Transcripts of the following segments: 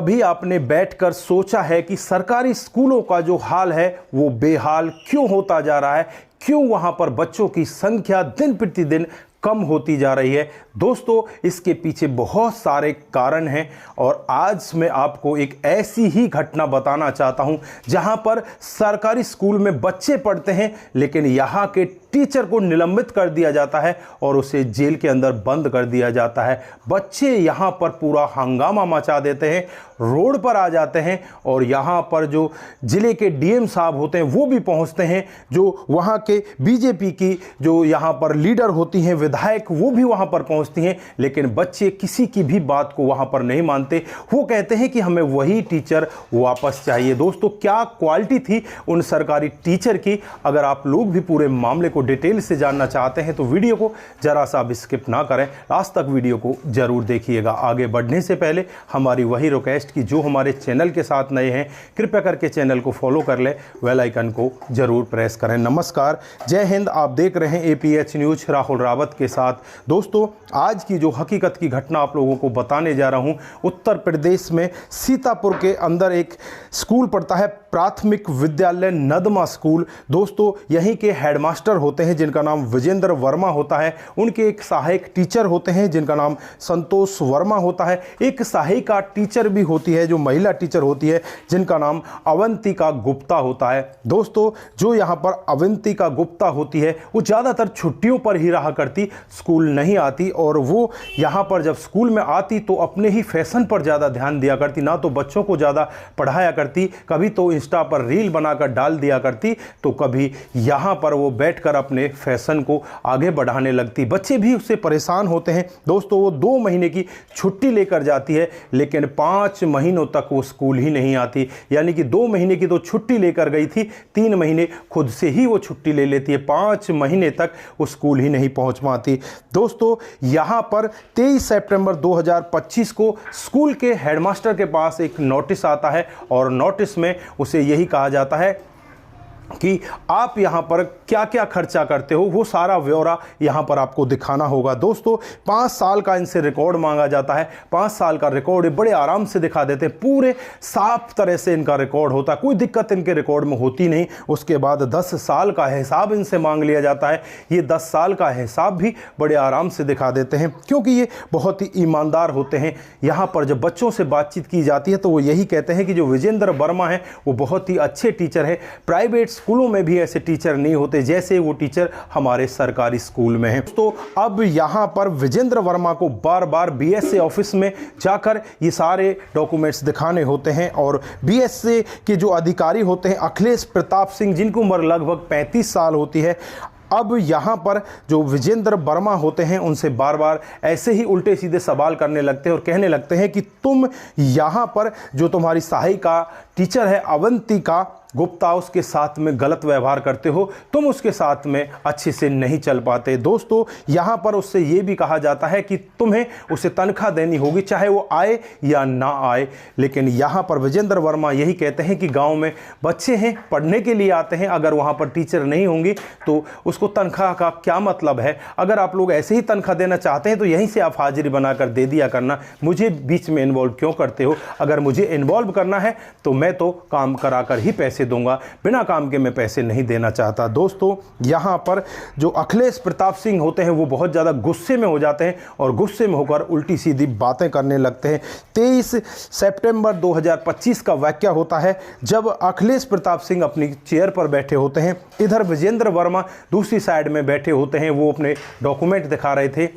कभी आपने बैठकर सोचा है कि सरकारी स्कूलों का जो हाल है वो बेहाल क्यों होता जा रहा है? क्यों वहां पर बच्चों की संख्या दिन प्रतिदिन कम होती जा रही है? दोस्तों, इसके पीछे बहुत सारे कारण हैं और आज मैं आपको एक ऐसी ही घटना बताना चाहता हूं जहां पर सरकारी स्कूल में बच्चे पढ़ते हैं लेकिन यहां के टीचर को निलंबित कर दिया जाता है और उसे जेल के अंदर बंद कर दिया जाता है। बच्चे यहां पर पूरा हंगामा मचा देते हैं, रोड पर आ जाते हैं और यहां पर जो जिले के डीएम साहब होते हैं वो भी पहुंचते हैं, जो वहां के बीजेपी की जो यहां पर लीडर होती हैं, विधायक, वो भी वहां पर पहुंचती हैं, लेकिन बच्चे किसी की भी बात को वहां पर नहीं मानते। वो कहते हैं कि हमें वही टीचर वापस चाहिए। दोस्तों, क्या क्वालिटी थी उन सरकारी टीचर की? अगर आप लोग भी पूरे मामले को डिटेल से जानना चाहते हैं तो वीडियो को जरा सा भी स्किप ना करें, लास्ट तक वीडियो को जरूर देखिएगा। आगे बढ़ने से पहले हमारी वही रिक्वेस्ट कि जो हमारे चैनल के साथ नए हैं कृपया करके चैनल को फॉलो कर लें, बेल आइकन को जरूर प्रेस करें। नमस्कार, जय हिंद। आप देख रहे हैं APH न्यूज राहुल रावत के साथ। दोस्तों, आज की जो हकीकत की घटना आप लोगों को बताने जा रहा हूं, उत्तर प्रदेश में सीतापुर के अंदर एक स्कूल पड़ता है, प्राथमिक विद्यालय नदमा स्कूल। दोस्तों, यहीं के हेडमास्टर होते हैं जिनका नाम विजेंद्र वर्मा होता है। उनके एक सहायक टीचर होते हैं जिनका नाम संतोष वर्मा होता है। एक सहायिका टीचर भी होती है जो महिला टीचर होती है जिनका नाम अवंतिका गुप्ता होता है। दोस्तों, जो यहाँ पर अवंतिका गुप्ता होती है वो ज़्यादातर छुट्टियों पर ही रहा करती, स्कूल नहीं आती और वो यहाँ पर जब स्कूल में आती तो अपने ही फैशन पर ज़्यादा ध्यान दिया करती, ना तो बच्चों को ज़्यादा पढ़ाया करती। कभी तो इंस्टा पर रील बनाकर डाल दिया करती तो कभी यहाँ पर वो बैठकर अपने फैशन को आगे बढ़ाने लगती। बच्चे भी उससे परेशान होते हैं। दोस्तों, वो 2 महीने की छुट्टी लेकर जाती है लेकिन 5 महीनों तक वो स्कूल ही नहीं आती। यानी कि 2 महीने की तो छुट्टी लेकर गई थी, 3 महीने खुद से ही वो छुट्टी ले लेती है, 5 महीने तक वो स्कूल ही नहीं पहुंच पाती। दोस्तों, यहाँ पर 23 सितंबर 2025 को स्कूल के हेडमास्टर के पास एक नोटिस आता है और नोटिस में उसे यही कहा जाता है कि आप यहाँ पर क्या क्या खर्चा करते हो वो सारा ब्यौरा यहाँ पर आपको दिखाना होगा। दोस्तों, 5 साल का इनसे रिकॉर्ड मांगा जाता है। 5 साल का रिकॉर्ड बड़े आराम से दिखा देते हैं, पूरे साफ तरह से इनका रिकॉर्ड होता है, कोई दिक्कत इनके रिकॉर्ड में होती नहीं। उसके बाद 10 साल का हिसाब इनसे मांग लिया जाता है। ये 10 साल का हिसाब भी बड़े आराम से दिखा देते हैं क्योंकि ये बहुत ही ईमानदार होते हैं। यहाँ पर जब बच्चों से बातचीत की जाती है तो वो यही कहते हैं कि जो विजेंद्र वर्मा है वो बहुत ही अच्छे टीचर है, प्राइवेट स्कूलों में भी ऐसे टीचर नहीं होते जैसे वो टीचर हमारे सरकारी स्कूल में हैं। तो अब यहाँ पर विजेंद्र वर्मा को बार बार BSA ऑफिस में जाकर ये सारे डॉक्यूमेंट्स दिखाने होते हैं और BSA के जो अधिकारी होते हैं अखिलेश प्रताप सिंह, जिनकी उम्र लगभग 35 साल होती है, अब यहाँ पर जो विजेंद्र वर्मा होते हैं उनसे बार बार ऐसे ही उल्टे सीधे सवाल करने लगते हैं और कहने लगते हैं कि तुम यहाँ पर जो तुम्हारी सहायिका टीचर है अवंतिका गुप्ता, उसके साथ में गलत व्यवहार करते हो, तुम उसके साथ में अच्छे से नहीं चल पाते। दोस्तों, यहाँ पर उससे ये भी कहा जाता है कि तुम्हें उसे तनख्वाह देनी होगी चाहे वो आए या ना आए। लेकिन यहाँ पर विजेंद्र वर्मा यही कहते हैं कि गांव में बच्चे हैं, पढ़ने के लिए आते हैं, अगर वहाँ पर टीचर नहीं होंगी तो उसको तनख्वाह का क्या मतलब है? अगर आप लोग ऐसे ही तनख्वाह देना चाहते हैं तो यहीं से आप हाजिरी बनाकर दे दिया करना, मुझे बीच में इन्वॉल्व क्यों करते हो? अगर मुझे इन्वॉल्व करना है तो मैं तो काम कराकर ही पैसे दूंगा, बिना काम के मैं पैसे नहीं देना चाहता। दोस्तों, यहाँ पर जो अखिलेश प्रताप सिंह होते हैं वो बहुत ज़्यादा गुस्से में हो जाते हैं और गुस्से में होकर उल्टी सीधी बातें करने लगते हैं। 23 सितंबर 2025 का वाकया होता है जब अखिलेश प्रताप सिंह अपनी चेयर पर बैठे होते हैं, इधर विजेंद्र वर्मा दूसरी साइड में बैठे होते हैं, वो अपने डॉक्यूमेंट दिखा रहे थे।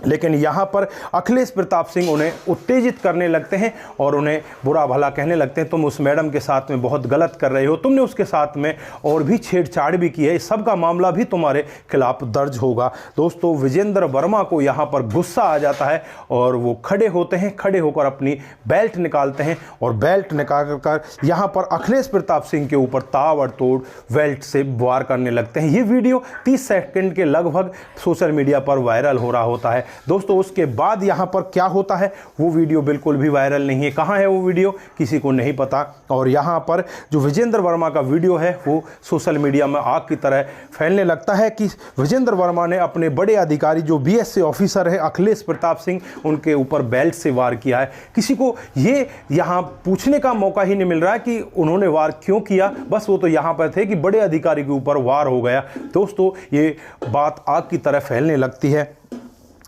लेकिन यहाँ पर अखिलेश प्रताप सिंह उन्हें उत्तेजित करने लगते हैं और उन्हें बुरा भला कहने लगते हैं, तुम उस मैडम के साथ में बहुत गलत कर रहे हो, तुमने उसके साथ में और भी छेड़छाड़ भी की है, इस सब का मामला भी तुम्हारे खिलाफ दर्ज होगा। दोस्तों, विजेंद्र वर्मा को यहाँ पर गुस्सा आ जाता है और वो खड़े होते हैं, खड़े होकर अपनी बेल्ट निकालते हैं और बेल्ट निकाल कर यहाँ पर अखिलेश प्रताप सिंह के ऊपर ताबड़तोड़ बेल्ट से वार करने लगते हैं। ये वीडियो 30 सेकंड के लगभग सोशल मीडिया पर वायरल हो रहा होता है। दोस्तों उसके बाद यहाँ पर क्या होता है वो वीडियो बिल्कुल भी वायरल नहीं है। कहाँ है वो वीडियो किसी को नहीं पता। और यहाँ पर जो विजेंद्र वर्मा का वीडियो है वो सोशल मीडिया में आग की तरह फैलने लगता है कि विजेंद्र वर्मा ने अपने बड़े अधिकारी जो बीएससी ऑफिसर है अखिलेश प्रताप सिंह, उनके ऊपर बेल्ट से वार किया है। किसी को ये यहाँ पूछने का मौका ही नहीं मिल रहा है कि उन्होंने वार क्यों किया, बस वो तो यहाँ पर थे कि बड़े अधिकारी के ऊपर वार हो गया। दोस्तों ये बात आग की तरह फैलने लगती है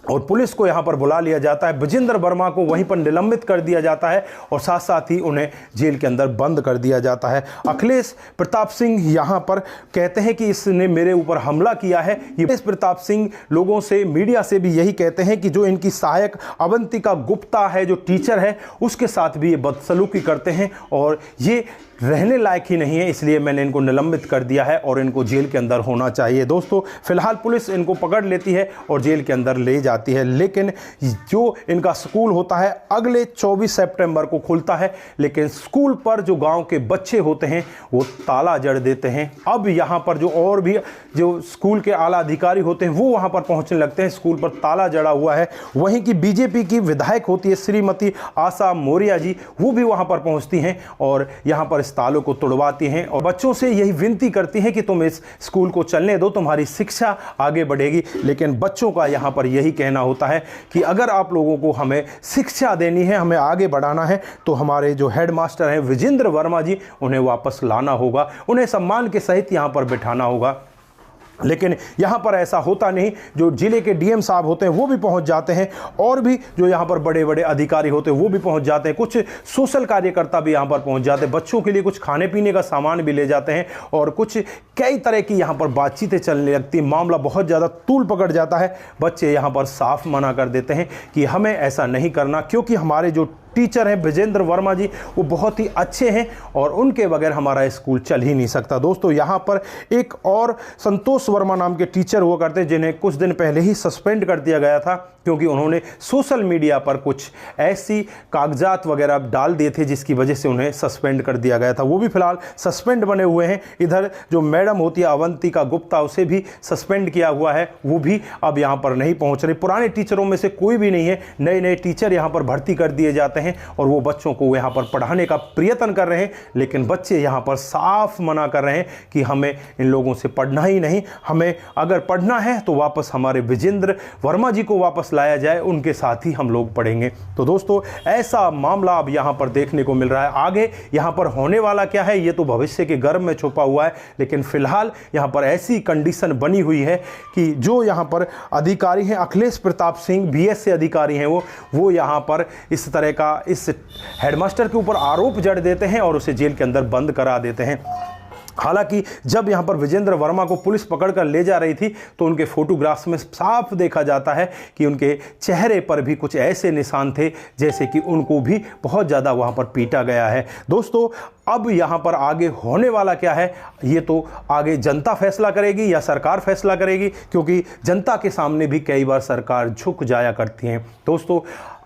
और पुलिस को यहाँ पर बुला लिया जाता है। विजेंद्र वर्मा को वहीं पर निलंबित कर दिया जाता है और साथ साथ ही उन्हें जेल के अंदर बंद कर दिया जाता है। अखिलेश प्रताप सिंह यहाँ पर कहते हैं कि इसने मेरे ऊपर हमला किया है। ये अखिलेश प्रताप सिंह लोगों से, मीडिया से भी यही कहते हैं कि जो इनकी सहायक अवंतिका गुप्ता है, जो टीचर है, उसके साथ भी ये बदसलूकी करते हैं और ये रहने लायक ही नहीं है, इसलिए मैंने इनको निलंबित कर दिया है और इनको जेल के अंदर होना चाहिए। दोस्तों फिलहाल पुलिस इनको पकड़ लेती है और जेल के अंदर ले जाती है, लेकिन जो इनका स्कूल होता है अगले 24 सितंबर को खुलता है, लेकिन स्कूल पर जो गांव के बच्चे होते हैं वो ताला जड़ देते हैं। अब यहाँ पर जो और भी जो स्कूल के आला अधिकारी होते हैं वो वहाँ पर पहुँचने लगते हैं, स्कूल पर ताला जड़ा हुआ है। वहीं की बीजेपी की विधायक होती है श्रीमती आशा मौर्य जी, वो भी वहाँ पर पहुँचती हैं और यहाँ पर इस तालों को तोड़वाती हैं और बच्चों से यही विनती करती हैं कि तुम इस स्कूल को चलने दो, तुम्हारी शिक्षा आगे बढ़ेगी। लेकिन बच्चों का यहाँ पर यही कहना होता है कि अगर आप लोगों को हमें शिक्षा देनी है, हमें आगे बढ़ाना है, तो हमारे जो हेडमास्टर हैं विजेंद्र वर्मा जी, उन्हें वापस लाना होगा, उन्हें सम्मान के सहित यहाँ पर बिठाना होगा। लेकिन यहाँ पर ऐसा होता नहीं। जो जिले के डीएम साहब होते हैं वो भी पहुँच जाते हैं और भी जो यहाँ पर बड़े बड़े अधिकारी होते हैं वो भी पहुँच जाते हैं, कुछ सोशल कार्यकर्ता भी यहाँ पर पहुँच जाते हैं, बच्चों के लिए कुछ खाने पीने का सामान भी ले जाते हैं और कुछ कई तरह की यहाँ पर बातचीतें चलने लगती हैं। मामला बहुत ज़्यादा तूल पकड़ जाता है। बच्चे यहाँ पर साफ मना कर देते हैं कि हमें ऐसा नहीं करना, क्योंकि हमारे जो टीचर हैं विजेंद्र वर्मा जी वो बहुत ही अच्छे हैं और उनके बगैर हमारा स्कूल चल ही नहीं सकता। दोस्तों यहाँ पर एक और संतोष वर्मा नाम के टीचर हुआ करते हैं जिन्हें कुछ दिन पहले ही सस्पेंड कर दिया गया था, क्योंकि उन्होंने सोशल मीडिया पर कुछ ऐसी कागजात वगैरह डाल दिए थे जिसकी वजह से उन्हें सस्पेंड कर दिया गया था। वो भी फिलहाल सस्पेंड बने हुए हैं। इधर जो मैडम होती है अवंतिका गुप्ता, उसे भी सस्पेंड किया हुआ है, वो भी अब यहाँ पर नहीं पहुँच रहे। पुराने टीचरों में से कोई भी नहीं है, नए नए टीचर यहाँ पर भर्ती कर दिए जाते हैं और वो बच्चों को यहाँ पर पढ़ाने का प्रयत्न कर रहे हैं, लेकिन बच्चे यहाँ पर साफ मना कर रहे हैं कि हमें इन लोगों से पढ़ना ही नहीं, हमें अगर पढ़ना है तो वापस हमारे विजेंद्र वर्मा जी को वापस लाया जाए, उनके साथ ही हम लोग पढ़ेंगे। तो दोस्तों ऐसा मामला अब यहाँ पर देखने को मिल रहा है। आगे यहाँ पर होने वाला क्या है ये तो भविष्य के गर्भ में छुपा हुआ है, लेकिन फिलहाल यहाँ पर ऐसी कंडीशन बनी हुई है कि जो यहाँ पर अधिकारी हैं अखिलेश प्रताप सिंह, बीएससी अधिकारी हैं, वो यहाँ पर इस तरह का इस हेडमास्टर के ऊपर आरोप जड़ देते हैं और उसे जेल के अंदर बंद करा देते हैं। हालांकि जब यहाँ पर विजेंद्र वर्मा को पुलिस पकड़कर ले जा रही थी तो उनके फोटोग्राफ्स में साफ देखा जाता है कि उनके चेहरे पर भी कुछ ऐसे निशान थे जैसे कि उनको भी बहुत ज़्यादा वहाँ पर पीटा गया है। दोस्तों अब यहाँ पर आगे होने वाला क्या है ये तो आगे जनता फैसला करेगी या सरकार फैसला करेगी, क्योंकि जनता के सामने भी कई बार सरकार झुक जाया करती है। दोस्तों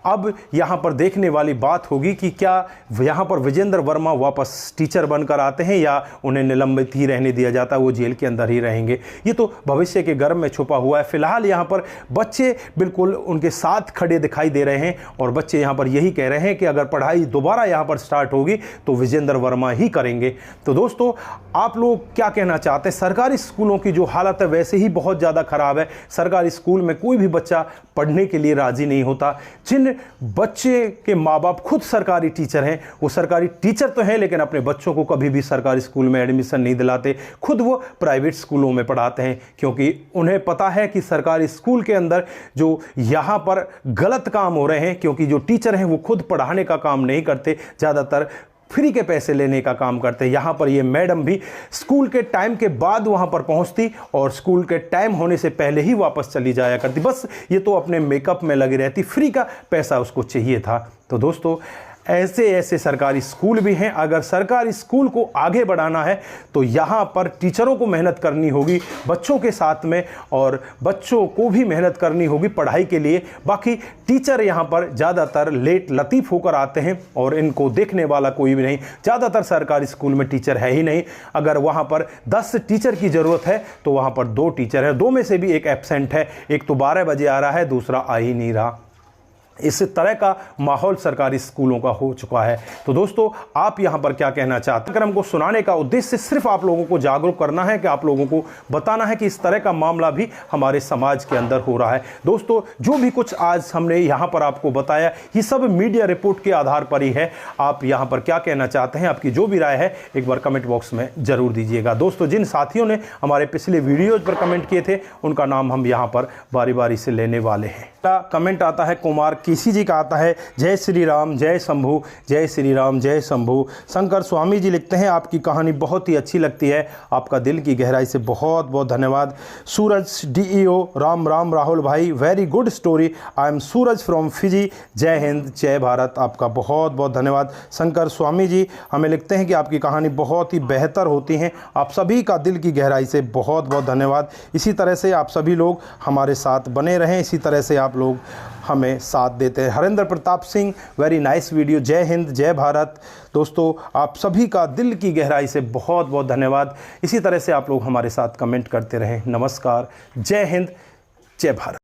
अब यहाँ पर देखने वाली बात होगी कि क्या यहाँ पर विजेंद्र वर्मा वापस टीचर बनकर आते हैं या उन्हें निलंबित ही रहने दिया जाता है, वो जेल के अंदर ही रहेंगे। ये तो भविष्य के गर्भ में छुपा हुआ है। फिलहाल यहाँ पर बच्चे बिल्कुल उनके साथ खड़े दिखाई दे रहे हैं और बच्चे यहाँ पर यही कह रहे हैं कि अगर पढ़ाई दोबारा यहाँ पर स्टार्ट होगी तो विजेंद्र वर्मा ही करेंगे। तो दोस्तों आप लोग क्या कहना चाहते हैं? सरकारी स्कूलों की जो हालत है वैसे ही बहुत ज़्यादा ख़राब है। सरकारी स्कूल में कोई भी बच्चा पढ़ने के लिए राज़ी नहीं होता। जिन बच्चे के माँ बाप खुद सरकारी टीचर हैं, वो सरकारी टीचर तो हैं लेकिन अपने बच्चों को कभी भी सरकारी स्कूल में एडमिशन नहीं दिलाते, खुद वो प्राइवेट स्कूलों में पढ़ाते हैं, क्योंकि उन्हें पता है कि सरकारी स्कूल के अंदर जो यहाँ पर गलत काम हो रहे हैं, क्योंकि जो टीचर हैं वो खुद पढ़ाने का काम नहीं करते, ज़्यादातर फ्री के पैसे लेने का काम करते हैं। यहाँ पर ये मैडम भी स्कूल के टाइम के बाद वहाँ पर पहुँचती और स्कूल के टाइम होने से पहले ही वापस चली जाया करती। बस ये तो अपने मेकअप में लगी रहती, फ्री का पैसा उसको चाहिए था। तो दोस्तों ऐसे ऐसे सरकारी स्कूल भी हैं। अगर सरकारी स्कूल को आगे बढ़ाना है तो यहाँ पर टीचरों को मेहनत करनी होगी बच्चों के साथ में, और बच्चों को भी मेहनत करनी होगी पढ़ाई के लिए। बाकी टीचर यहाँ पर ज़्यादातर लेट लतीफ़ होकर आते हैं और इनको देखने वाला कोई भी नहीं। ज़्यादातर सरकारी स्कूल में टीचर है ही नहीं। अगर वहाँ पर 10 टीचर की ज़रूरत है तो वहाँ पर 2 टीचर है, 2 में से भी एक एब्सेंट है। एक तो 12 बजे आ रहा है, दूसरा आ ही नहीं रहा। इस तरह का माहौल सरकारी स्कूलों का हो चुका है। तो दोस्तों, आप यहाँ पर क्या कहना चाहते हैं? कार्यक्रम को सुनाने का उद्देश्य सिर्फ आप लोगों को जागरूक करना है, कि आप लोगों को बताना है कि इस तरह का मामला भी हमारे समाज के अंदर हो रहा है। दोस्तों, जो भी कुछ आज हमने यहाँ पर आपको बताया, ये सब मीडिया रिपोर्ट के आधार पर ही है। आप यहाँ पर क्या कहना चाहते हैं? आपकी जो भी राय है एक बार कमेंट बॉक्स में ज़रूर दीजिएगा। दोस्तों, जिन साथियों ने हमारे पिछले वीडियोज़ पर कमेंट किए थे, उनका नाम हम यहाँ पर बारी बारी से लेने वाले हैं। कमेंट आता है कुमार किसी जी का, आता है जय श्री राम जय शंभू, जय श्री राम जय शंभू। शंकर स्वामी जी लिखते हैं आपकी कहानी बहुत ही अच्छी लगती है, आपका दिल की गहराई से बहुत बहुत धन्यवाद। सूरज डीईओ राम राम राहुल भाई, very good story. I am Suraj from Fiji, जय हिंद जय भारत। आपका बहुत बहुत धन्यवाद। शंकर स्वामी जी हमें लिखते हैं कि आपकी कहानी बहुत ही बेहतर होती हैं। आप सभी का दिल की गहराई से बहुत बहुत धन्यवाद। इसी तरह से आप सभी लोग हमारे साथ बने रहें, इसी तरह से आप लोग हमें साथ देते हैं। Harendra Pratap Singh, very nice video, जय हिंद जय भारत। दोस्तों, आप सभी का दिल की गहराई से बहुत बहुत धन्यवाद। इसी तरह से आप लोग हमारे साथ कमेंट करते रहें। नमस्कार, जय हिंद जय भारत।